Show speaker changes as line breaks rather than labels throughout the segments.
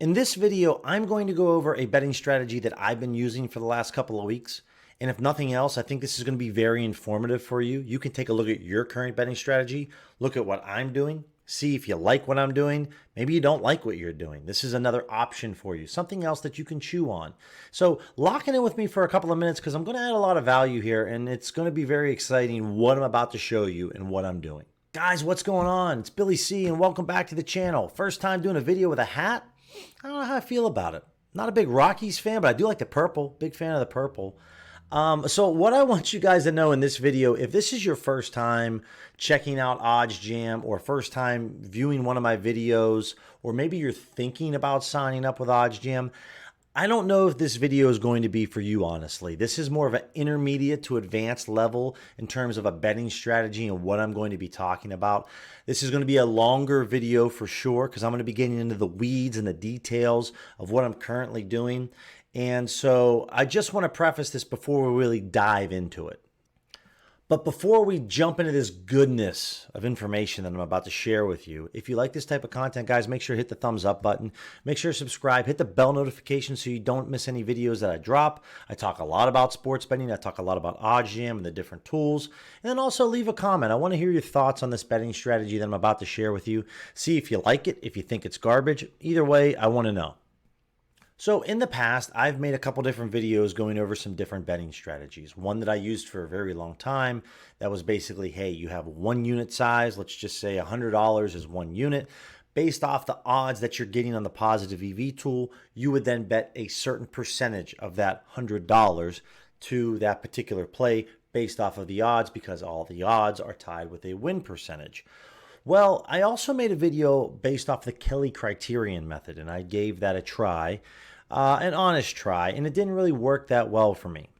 In this video, I'm going to go over a betting strategy that I've been using for the last couple of weeks. And if nothing else, I think this is going to be very informative for you. You can take a look at your current betting strategy, look at what I'm doing, see if you like what I'm doing. Maybe you don't like what you're doing. This is another option for you, something else that you can chew on. So locking in with me for a couple of minutes because I'm going to add a lot of value here, and it's going to be very exciting what I'm about to show you and what I'm doing. Guys, what's going on? It's Billy C, and welcome back to the channel. First time doing a video with a hat? I don't know how I feel about it. Not a big Rockies fan, but I do like the purple. Big fan of the purple. So what I want you guys to know in this video, if this is your first time checking out OddsJam or first time viewing one of my videos, or maybe you're thinking about signing up with OddsJam, I don't know if this video is going to be for you, honestly. This is more of an intermediate to advanced level in terms of a betting strategy and what I'm going to be talking about. This is going to be a longer video for sure because I'm going to be getting into the weeds and the details of what I'm currently doing. And so I just want to preface this before we really dive into it. But before we jump into this goodness of information that I'm about to share with you, if you like this type of content, guys, make sure to hit the thumbs up button. Make sure to subscribe. Hit the bell notification so you don't miss any videos that I drop. I talk a lot about sports betting. I talk a lot about OddsJam and the different tools. And then also leave a comment. I want to hear your thoughts on this betting strategy that I'm about to share with you. See if you like it, if you think it's garbage. Either way, I want to know. So in the past, I've made a couple different videos going over some different betting strategies. One that I used for a very long time that was basically, hey, you have one unit size. Let's just say $100 is one unit. Based off the odds that you're getting on the positive EV tool, you would then bet a certain percentage of that $100 to that particular play based off of the odds because all the odds are tied with a win percentage. Well, I also made a video based off the Kelly criterion method, and I gave that a try, an honest try, and it didn't really work that well for me.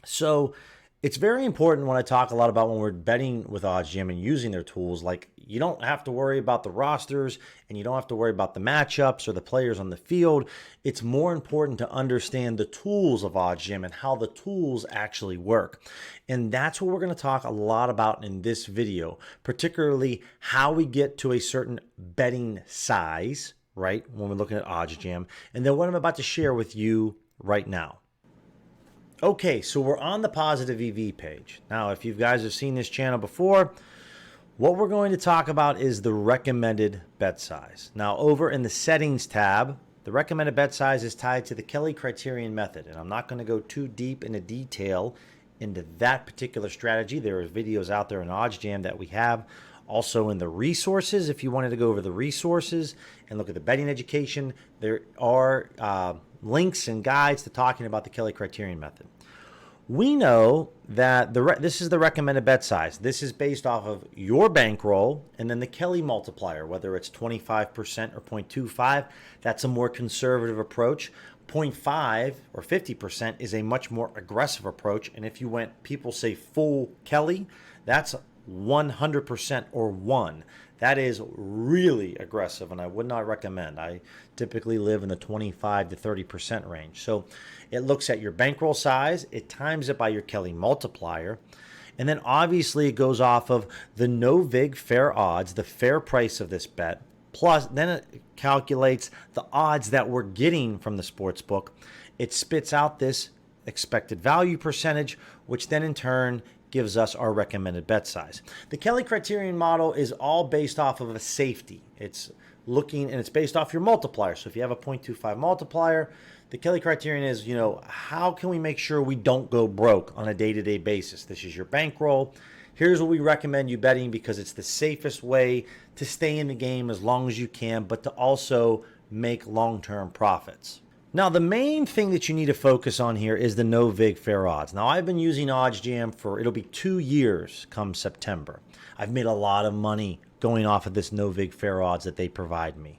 So it's very important when I talk a lot about when we're betting with OddsJam and using their tools, like you don't have to worry about the rosters and you don't have to worry about the matchups or the players on the field. It's more important to understand the tools of OddsJam and how the tools actually work. And that's what we're going to talk a lot about in this video, particularly how we get to a certain betting size, right, when we're looking at OddsJam, and then what I'm about to share with you right now. Okay, so we're on the positive EV page. Now, if you guys have seen this channel before, what we're going to talk about is the recommended bet size. Now, over in the settings tab, the recommended bet size is tied to the Kelly criterion method, and I'm not going to go too deep into detail into that particular strategy. There are videos out there in OddsJam that we have. Also in the resources, if you wanted to go over the resources and look at the betting education, there are links and guides to talking about the Kelly criterion method. We know that this is the recommended bet size. This is based off of your bankroll and then the Kelly multiplier, whether it's 25% or 0.25. That's a more conservative approach. 0.5 or 50% is a much more aggressive approach. And if you went, people say full Kelly, that's 100% or 1. That is really aggressive, and I would not recommend. I typically live in the 25 to 30% range. So it looks at your bankroll size, it times it by your Kelly multiplier, and then obviously it goes off of the Novig fair odds, the fair price of this bet, plus then it calculates the odds that we're getting from the sports book. It spits out this expected value percentage, which then in turn gives us our recommended bet size. The Kelly criterion model is all based off of a safety. It's looking, and it's based off your multiplier. So if you have a 0.25 multiplier, the Kelly criterion is, how can we make sure we don't go broke on a day-to-day basis? This is your bankroll. Here's what we recommend you betting because it's the safest way to stay in the game as long as you can, but to also make long-term profits. Now, the main thing that you need to focus on here is the Novig fair odds. Now, I've been using OddsJam for, it'll be 2 years come September. I've made a lot of money going off of this Novig fair odds that they provide me.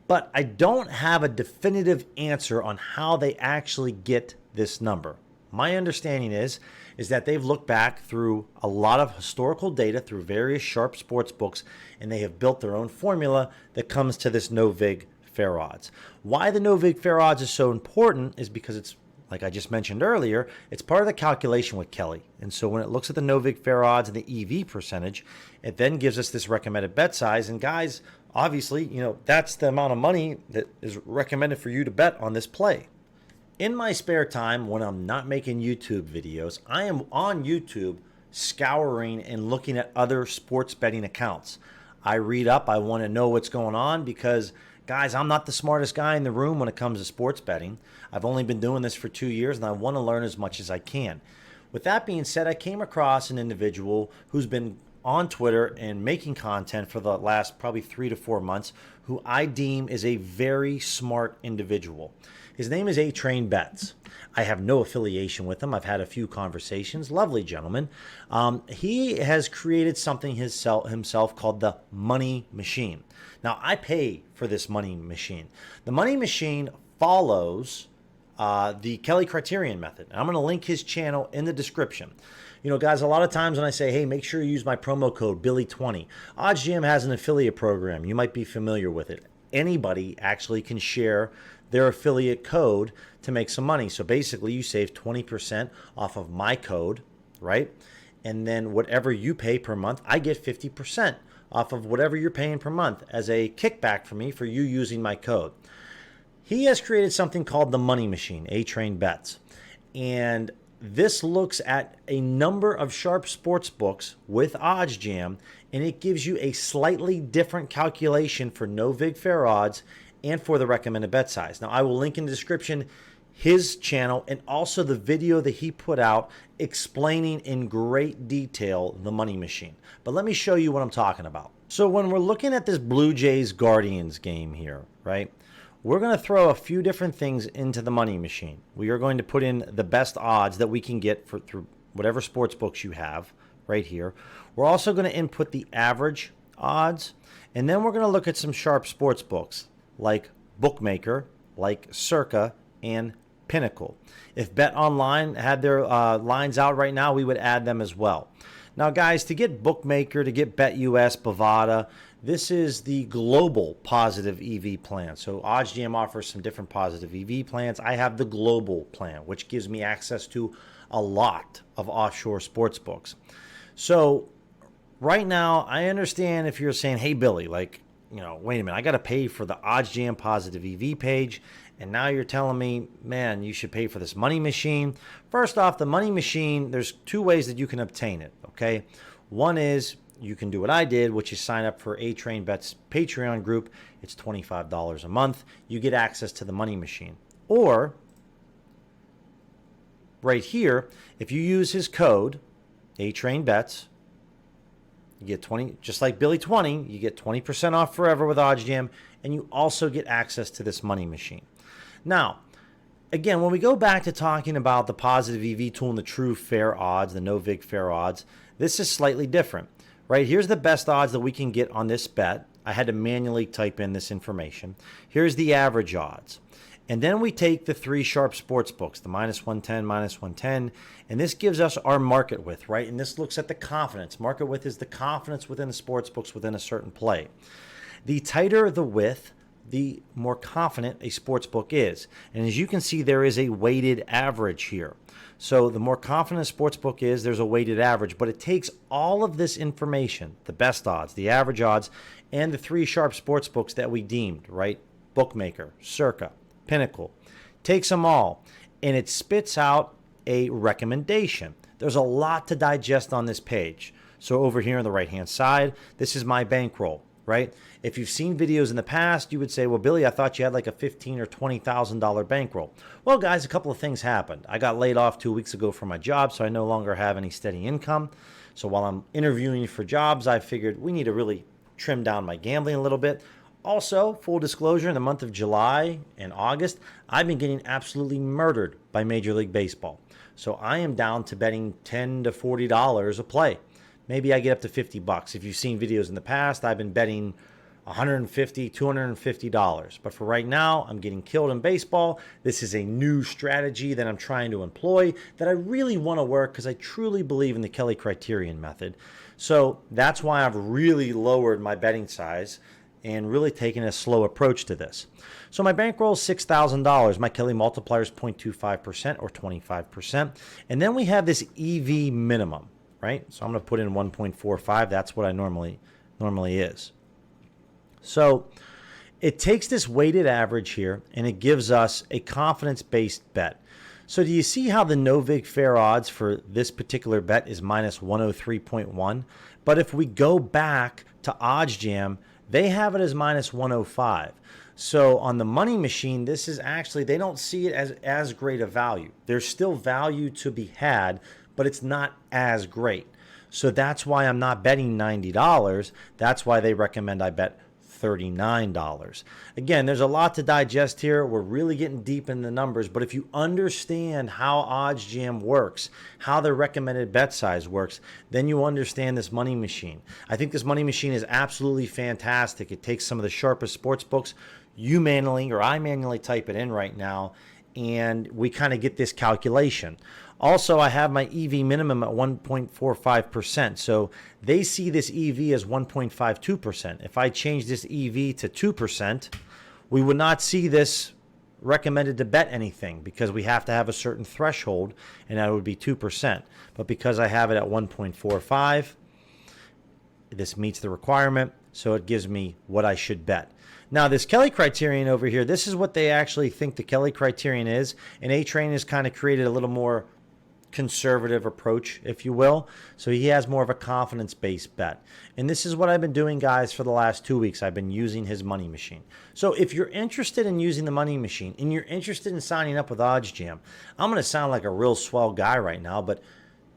But I don't have a definitive answer on how they actually get this number. My understanding is that they've looked back through a lot of historical data through various sharp sports books, and they have built their own formula that comes to this Novig fair odds. Why the Novig fair odds is so important is because it's, like I just mentioned earlier, it's part of the calculation with Kelly. And so when it looks at the Novig fair odds and the EV percentage, it then gives us this recommended bet size. And guys, Obviously, that's the amount of money that is recommended for you to bet on this play. In my spare time, when I'm not making YouTube videos, I am on YouTube scouring and looking at other sports betting accounts. I read up, I want to know what's going on because, guys, I'm not the smartest guy in the room when it comes to sports betting. I've only been doing this for 2 years and I want to learn as much as I can. With that being said, I came across an individual who's been on Twitter and making content for the last probably 3 to 4 months who I deem is a very smart individual. His name is A-Train Bets. I have no affiliation with him. I've had a few conversations. Lovely gentleman. He has created something himself called the Money Machine. Now, I pay for this Money Machine. The Money Machine follows the Kelly Criterion method. I'm going to link his channel in the description. Guys, a lot of times when I say, hey, make sure you use my promo code Billy20, OddsJam has an affiliate program. You might be familiar with it. Anybody actually can share their affiliate code to make some money. So basically, you save 20% off of my code, right? And then whatever you pay per month, I get 50% off of whatever you're paying per month as a kickback for me for you using my code. He has created something called the Money Machine, A-Train Bets. And this looks at a number of sharp sports books with OddsJam, and it gives you a slightly different calculation for Novig fair odds and for the recommended bet size. Now, I will link in the description his channel and also the video that he put out explaining in great detail the Money Machine. But let me show you what I'm talking about. So when we're looking at this Blue Jays Guardians game here, right? We're going to throw a few different things into the Money Machine. We are going to put in the best odds that we can get through whatever sports books you have right here. We're also going to input the average odds, and then we're going to look at some sharp sports books like Bookmaker, like Circa, and Pinnacle. If Bet Online had their lines out right now, we would add them as well. Now, guys, to get Bookmaker, to get BetUS, Bovada, this is the global positive EV plan. So OddsJam offers some different positive EV plans. I have the global plan, which gives me access to a lot of offshore sports books. So right now, I understand if you're saying, hey, Billy, wait a minute, I got to pay for the OddsJam positive EV page. And now you're telling me, man, you should pay for this Money Machine. First off, the Money Machine, there's two ways that you can obtain it, okay? One is you can do what I did, which is sign up for A-Train Bets Patreon group. It's $25 a month. You get access to the Money Machine. Or right here, if you use his code, A-Train Bets, you get 20, just like Billy 20, you get 20% off forever with OddsJam, and you also get access to this Money Machine. Now, again, when we go back to talking about the positive EV tool and the true fair odds, the Novig fair odds, this is slightly different, right? Here's the best odds that we can get on this bet. I had to manually type in this information. Here's the average odds. And then we take the three sharp sports books, the -110, and this gives us our market width, right? And this looks at the confidence. Market width is the confidence within the sports books within a certain play. The tighter the width, the more confident a sports book is. And as you can see, there is a weighted average here. So the more confident a sports book is, there's a weighted average. But it takes all of this information, the best odds, the average odds, and the three sharp sports books that we deemed, right? Bookmaker, Circa, Pinnacle, takes them all, and it spits out a recommendation. There's a lot to digest on this page. So over here on the right-hand side, this is my bankroll, right? If you've seen videos in the past, you would say, well, Billy, I thought you had like a $15,000 or $20,000 bankroll. Well, guys, a couple of things happened. I got laid off 2 weeks ago from my job, so I no longer have any steady income. So while I'm interviewing for jobs, I figured we need to really trim down my gambling a little bit. Also, full disclosure, in the month of July and August, I've been getting absolutely murdered by Major League Baseball. So I am down to betting $10 to $40 a play. Maybe I get up to $50. If you've seen videos in the past, I've been betting $150, $250. But for right now, I'm getting killed in baseball. This is a new strategy that I'm trying to employ that I really want to work because I truly believe in the Kelly Criterion method. So that's why I've really lowered my betting size and really taking a slow approach to this. So my bankroll is $6,000. My Kelly multiplier is 0.25% or 25%. And then we have this EV minimum, right? So I'm going to put in 1.45. That's what I normally is. So it takes this weighted average here and it gives us a confidence-based bet. So do you see how the Novig fair odds for this particular bet is minus 103.1? But if we go back to OddsJam, they have it as minus 105. So on the money machine, this is actually, they don't see it as great a value. There's still value to be had, but it's not as great. So that's why I'm not betting $90. That's why they recommend I bet $39. Again, there's a lot to digest here. We're really getting deep in the numbers, but if you understand how OddsJam works, how the recommended bet size works, then you understand this money machine. I think this money machine is absolutely fantastic. It takes some of the sharpest sports books. You manually, or I manually type it in right now, and we kind of get this calculation. Also, I have my EV minimum at 1.45%. So they see this EV as 1.52%. If I change this EV to 2%, we would not see this recommended to bet anything because we have to have a certain threshold, and that would be 2%. But because I have it at 1.45, this meets the requirement, so it gives me what I should bet. Now, this Kelly criterion over here, this is what they actually think the Kelly criterion is, and A-Train has kind of created a little more conservative approach, if you will. So he has more of a confidence-based bet. And this is what I've been doing, guys, for the last 2 weeks. I've been using his money machine. So if you're interested in using the money machine and you're interested in signing up with OddsJam, I'm going to sound like a real swell guy right now, but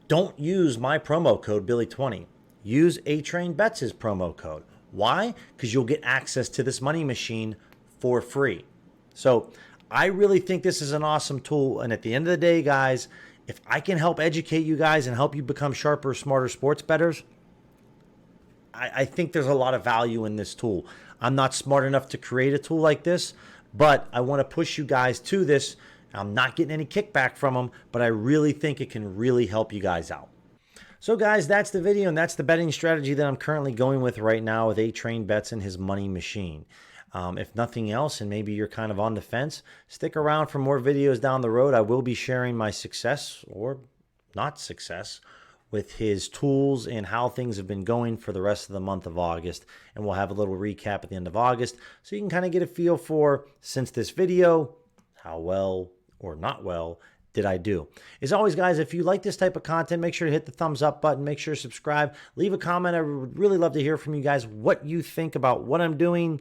don't use my promo code Billy20. Use A-Train Bets' promo code. Why? Because you'll get access to this money machine for free. So I really think this is an awesome tool. And at the end of the day, guys, if I can help educate you guys and help you become sharper, smarter sports bettors, I think there's a lot of value in this tool. I'm not smart enough to create a tool like this, but I want to push you guys to this. I'm not getting any kickback from them, but I really think it can really help you guys out. So guys, that's the video, and that's the betting strategy that I'm currently going with right now with A-Train Bets and his money machine. If nothing else, and maybe you're kind of on the fence, stick around for more videos down the road. I will be sharing my success or not success with his tools and how things have been going for the rest of the month of August. And we'll have a little recap at the end of August so you can kind of get a feel for, since this video, how well or not well did I do. As always, guys, if you like this type of content, make sure to hit the thumbs up button. Make sure to subscribe. Leave a comment. I would really love to hear from you guys what you think about what I'm doing.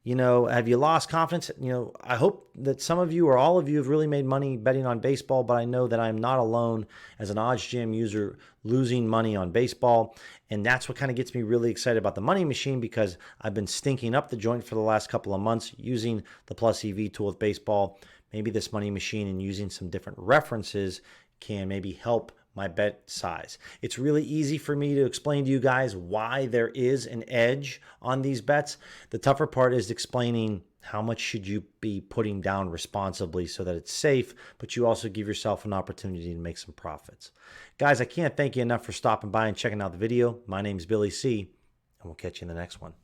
You know, have you lost confidence? You know, I hope that some of you or all of you have really made money betting on baseball, but I know that I'm not alone as an OddsJam user losing money on baseball. And that's what kind of gets me really excited about the money machine, because I've been stinking up the joint for the last couple of months using the Plus EV tool with baseball. Maybe this money machine and using some different references can maybe help my bet size. It's really easy for me to explain to you guys why there is an edge on these bets. The tougher part is explaining how much should you be putting down responsibly so that it's safe, but you also give yourself an opportunity to make some profits. Guys, I can't thank you enough for stopping by and checking out the video. My name is Billy C, and we'll catch you in the next one.